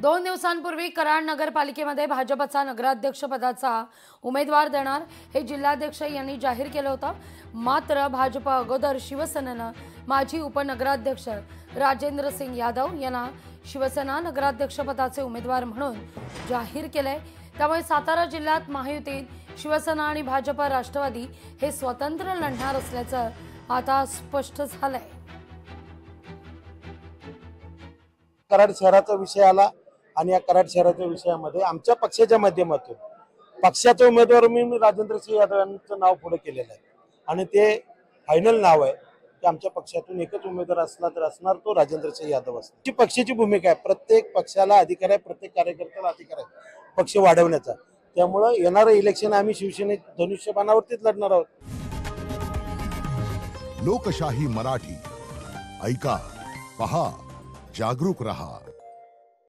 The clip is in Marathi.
2 दिवसांपूर्वी कराड नगरपालिकेमध्ये भाजपचा नगराध्यक्षपदाचा उमेदवार देणार हे जिल्हाध्यक्ष यांनी जाहीर केलं होतं। मात्र भाजप अगोदर शिवसेनेनं माजी उपनगराध्यक्ष राजेंद्र सिंग यादव यांना शिवसेना नगराध्यक्षपदाचे उमेदवार म्हणून जाहीर केलंय। त्यामुळे सातारा जिल्ह्यात महायुतीत शिवसेना आणि भाजप राष्ट्रवादी हे स्वतंत्र लढणार असल्याचं आता स्पष्ट झालंय। कराड शहराचा विषय आला आणि या कराड शहराच्या विषयामध्ये आमच्या पक्षाच्या माध्यमातून पक्षाचा उमेदवार मी राजेंद्र सिंग यादव यांचं नाव पुढे केलेलं आहे आणि ते फायनल नाव आहे की आमच्या पक्षातून एकच उमेदवार असला तर असणार तो राजेंद्र सिंग यादव असणार। जी पक्षाची भूमिका आहे, प्रत्येक पक्षाला अधिकार आहे, प्रत्येक कार्यकर्त्याला अधिकार आहे पक्ष वाढवण्याचा। त्यामुळे येणारं इलेक्शन आम्ही शिवसेने धनुष्यबाणावरतीच लढणार आहोत। लोकशाही मराठी ऐका, पहा, जागरूक रहा।